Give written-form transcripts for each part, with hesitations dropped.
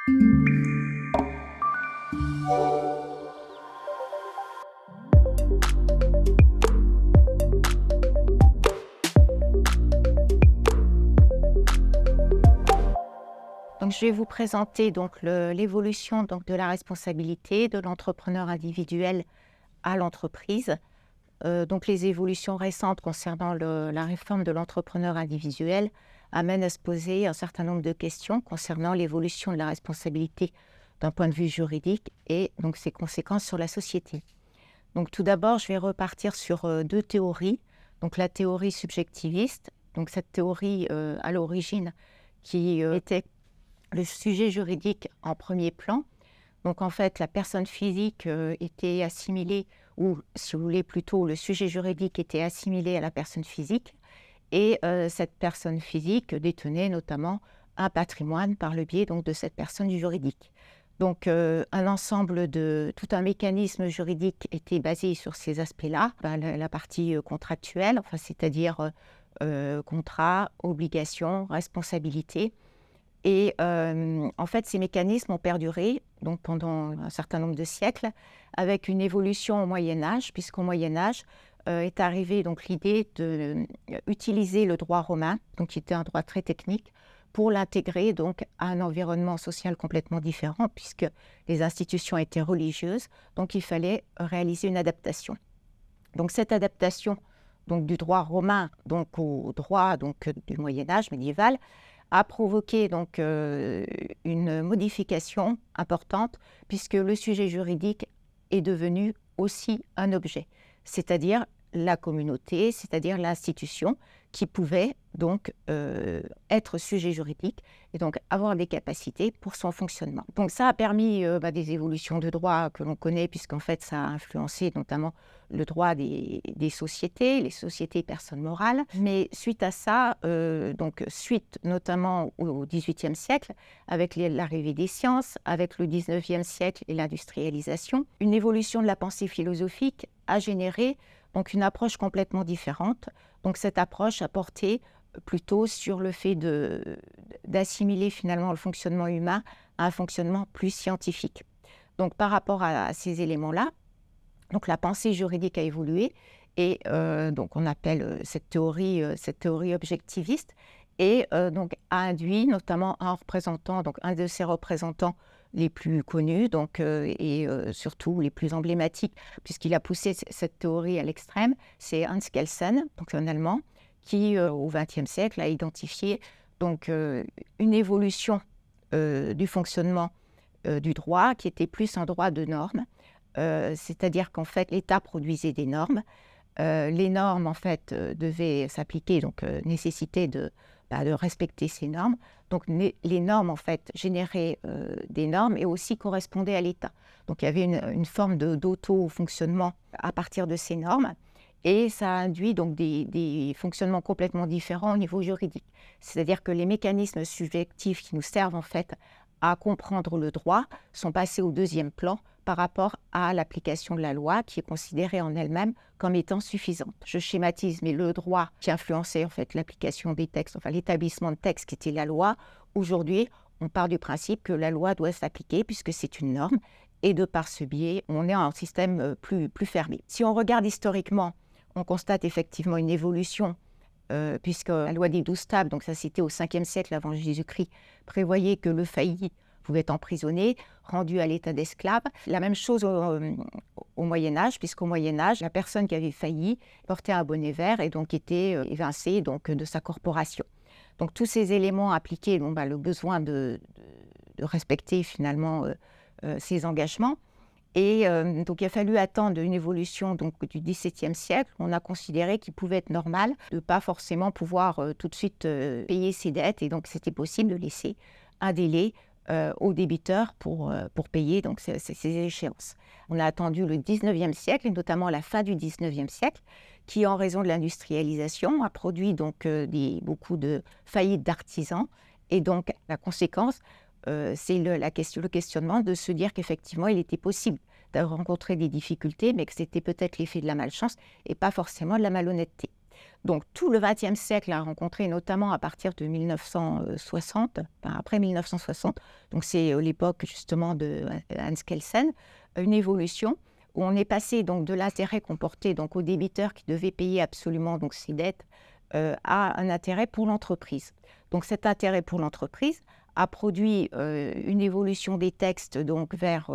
Donc, je vais vous présenter l'évolution de la responsabilité de l'entrepreneur individuel à l'entreprise. Donc, les évolutions récentes concernant la réforme de l'entrepreneur individuel amènent à se poser un certain nombre de questions concernant l'évolution de la responsabilité d'un point de vue juridique et donc ses conséquences sur la société. Donc, tout d'abord, je vais repartir sur deux théories. Donc, la théorie subjectiviste, donc cette théorie à l'origine qui était le sujet juridique en premier plan. Donc, en fait, la personne physique était assimilée, ou si vous voulez plutôt, le sujet juridique était assimilé à la personne physique. Et cette personne physique détenait notamment un patrimoine par le biais donc, de cette personne juridique. Donc, un ensemble tout un mécanisme juridique était basé sur ces aspects-là. La partie contractuelle, enfin, c'est-à-dire contrat, obligation, responsabilité. Et en fait, ces mécanismes ont perduré donc, pendant un certain nombre de siècles avec une évolution au Moyen-Âge, puisqu'au Moyen-Âge est arrivée l'idée d'utiliser le droit romain, donc qui était un droit très technique, pour l'intégrer donc à un environnement social complètement différent, puisque les institutions étaient religieuses, donc il fallait réaliser une adaptation. Donc cette adaptation donc, du droit romain donc, au droit donc, du Moyen-Âge médiéval a provoqué donc une modification importante puisque le sujet juridique est devenu aussi un objet, c'est-à-dire la communauté, c'est-à-dire l'institution qui pouvait donc être sujet juridique et donc avoir des capacités pour son fonctionnement. Donc ça a permis des évolutions de droit que l'on connaît puisqu'en fait ça a influencé notamment le droit des sociétés, les sociétés personnes morales. Mais suite à ça, donc suite notamment au XVIIIe siècle, avec l'arrivée des sciences, avec le XIXe siècle et l'industrialisation, une évolution de la pensée philosophique a généré donc une approche complètement différente. Donc cette approche a porté plutôt sur le fait d'assimiler finalement le fonctionnement humain à un fonctionnement plus scientifique. Donc par rapport à ces éléments-là, donc la pensée juridique a évolué et donc on appelle cette théorie objectiviste et donc a induit notamment un représentant, donc un de ses représentants les plus connus donc, et surtout les plus emblématiques, puisqu'il a poussé cette théorie à l'extrême, c'est Hans Kelsen, donc un Allemand, qui au XXe siècle a identifié donc, une évolution du fonctionnement du droit qui était plus un droit de normes, c'est-à-dire qu'en fait l'État produisait des normes. Les normes en fait devaient s'appliquer, donc nécessitaient de respecter ces normes. Donc les normes en fait généraient des normes et aussi correspondaient à l'État. Donc il y avait une forme d'auto-fonctionnement à partir de ces normes et ça a induit donc des fonctionnements complètement différents au niveau juridique. C'est-à-dire que les mécanismes subjectifs qui nous servent en fait à comprendre le droit sont passés au deuxième plan par rapport à l'application de la loi qui est considérée en elle-même comme étant suffisante. Je schématise, mais le droit qui influençait en fait l'application des textes, enfin l'établissement de textes qui était la loi, aujourd'hui on part du principe que la loi doit s'appliquer puisque c'est une norme et de par ce biais on est en système plus fermé. Si on regarde historiquement, on constate effectivement une évolution puisque la loi des 12 tables, donc ça c'était au 5e siècle avant Jésus-Christ, prévoyait que le failli pouvait être emprisonné, rendu à l'état d'esclave. La même chose au Moyen-Âge, puisqu'au Moyen-Âge, la personne qui avait failli portait un bonnet vert et donc était évincée donc, de sa corporation. Donc tous ces éléments appliqués, le besoin de respecter finalement ses engagements. Et donc, il a fallu attendre une évolution donc, du XVIIe siècle. On a considéré qu'il pouvait être normal de ne pas forcément pouvoir tout de suite payer ses dettes. Et donc, c'était possible de laisser un délai aux débiteurs pour payer donc, ces échéances. On a attendu le XIXe siècle, et notamment la fin du XIXe siècle, qui, en raison de l'industrialisation, a produit donc, beaucoup de faillites d'artisans. Et donc, la conséquence, c'est le questionnement de se dire qu'effectivement, il était possible de rencontrer des difficultés, mais que c'était peut-être l'effet de la malchance et pas forcément de la malhonnêteté. Donc tout le XXe siècle a rencontré, notamment à partir de 1960, enfin, après 1960, donc c'est l'époque justement de Hans Kelsen, une évolution où on est passé donc de l'intérêt qu'on portait donc au débiteur qui devait payer absolument donc ses dettes à un intérêt pour l'entreprise. Donc cet intérêt pour l'entreprise a produit une évolution des textes donc vers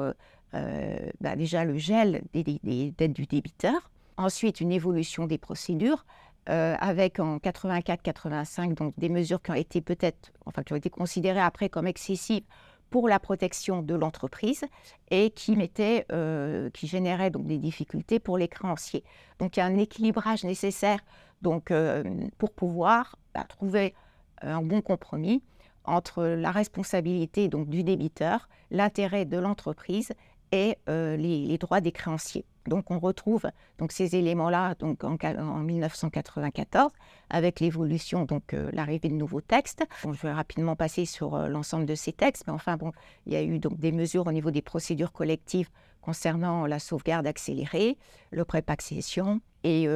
déjà le gel des dettes du débiteur, ensuite une évolution des procédures avec en 84-85 donc des mesures qui ont été qui ont été considérées après comme excessives pour la protection de l'entreprise et qui généraient donc des difficultés pour les créanciers. Donc il y a un équilibrage nécessaire donc, pour pouvoir trouver un bon compromis entre la responsabilité donc, du débiteur, l'intérêt de l'entreprise et les droits des créanciers. Donc on retrouve donc, ces éléments-là donc, en 1994 avec l'évolution, donc l'arrivée de nouveaux textes. Bon, je vais rapidement passer sur l'ensemble de ces textes, mais enfin bon, il y a eu donc des mesures au niveau des procédures collectives concernant la sauvegarde accélérée, le pré-accession et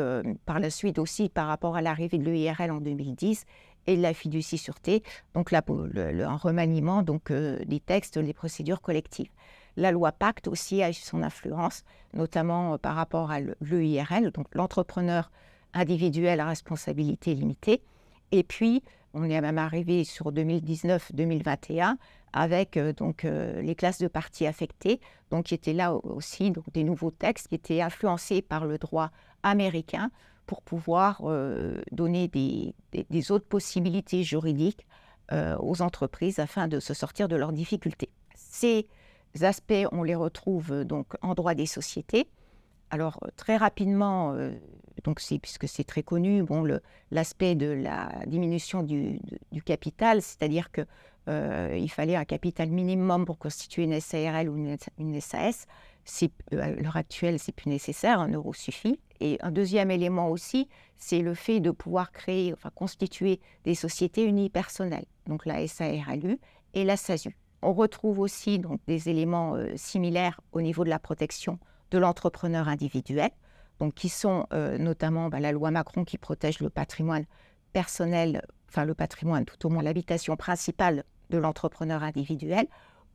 par la suite aussi par rapport à l'arrivée de l'EIRL en 2010 et de la fiducie-sûreté, donc là, un remaniement donc, des textes, des procédures collectives. La loi Pacte aussi a eu son influence, notamment par rapport à l'EIRL, donc l'entrepreneur individuel à responsabilité limitée. Et puis, on est même arrivé sur 2019-2021 avec les classes de parties affectées, donc qui étaient là aussi donc, des nouveaux textes qui étaient influencés par le droit américain pour pouvoir donner des autres possibilités juridiques aux entreprises afin de se sortir de leurs difficultés. Ces aspects, on les retrouve donc en droit des sociétés. Alors très rapidement, puisque c'est très connu, l'aspect de la diminution du capital, c'est-à-dire qu'il fallait un capital minimum pour constituer une SARL ou une SAS. À l'heure actuelle, c'est plus nécessaire, 1 euro suffit. Et un deuxième élément aussi, c'est le fait de pouvoir constituer des sociétés unipersonnelles, donc la SARLU et la SASU. On retrouve aussi donc, des éléments similaires au niveau de la protection de l'entrepreneur individuel, donc qui sont notamment la loi Macron qui protège le patrimoine personnel, enfin le patrimoine, tout au moins l'habitation principale de l'entrepreneur individuel,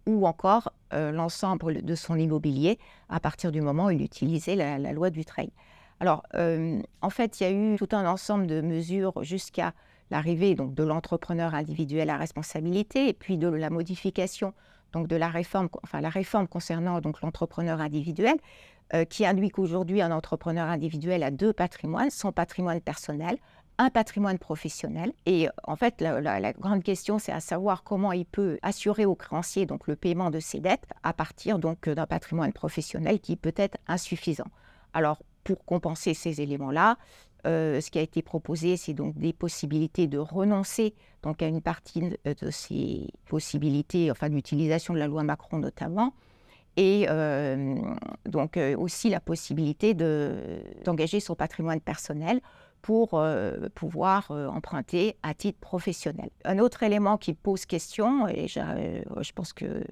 ou encore l'ensemble de son immobilier à partir du moment où il utilisait la loi Dutreil. Alors, en fait, il y a eu tout un ensemble de mesures jusqu'à l'arrivée donc, de l'entrepreneur individuel à responsabilité et puis de la modification donc, de la réforme concernant donc, l'entrepreneur individuel qui induit qu'aujourd'hui, un entrepreneur individuel a 2 patrimoines, son patrimoine personnel, un patrimoine professionnel. Et en fait, la grande question, c'est à savoir comment il peut assurer aux créanciers donc, le paiement de ses dettes à partir donc, d'un patrimoine professionnel qui peut être insuffisant. Alors, pour compenser ces éléments-là, ce qui a été proposé, c'est donc des possibilités de renoncer donc, à une partie de ces possibilités, enfin l'utilisation de la loi Macron notamment, et aussi la possibilité d'engager son patrimoine personnel pour pouvoir emprunter à titre professionnel. Un autre élément qui pose question, et je pense que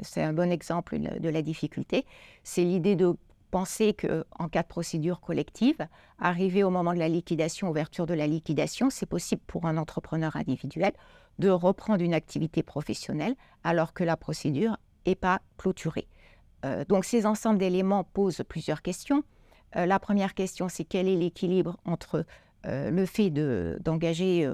c'est un bon exemple de la difficulté, c'est l'idée de penser qu'en cas de procédure collective, arrivé au moment de la liquidation, ouverture de la liquidation, c'est possible pour un entrepreneur individuel de reprendre une activité professionnelle alors que la procédure n'est pas clôturée. Donc ces ensembles d'éléments posent plusieurs questions. La première question, c'est quel est l'équilibre entre le fait d'engager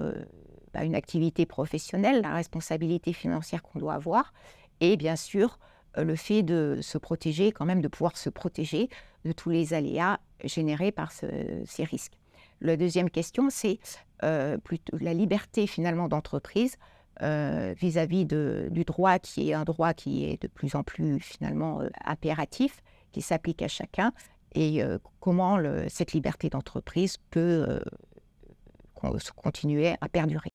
une activité professionnelle, la responsabilité financière qu'on doit avoir, et bien sûr le fait de se protéger, quand même de pouvoir se protéger de tous les aléas générés par ces risques. La deuxième question, c'est plutôt la liberté finalement d'entreprise vis-à-vis du droit qui est un droit qui est de plus en plus finalement impératif, qui s'applique à chacun, et comment cette liberté d'entreprise peut continuer à perdurer.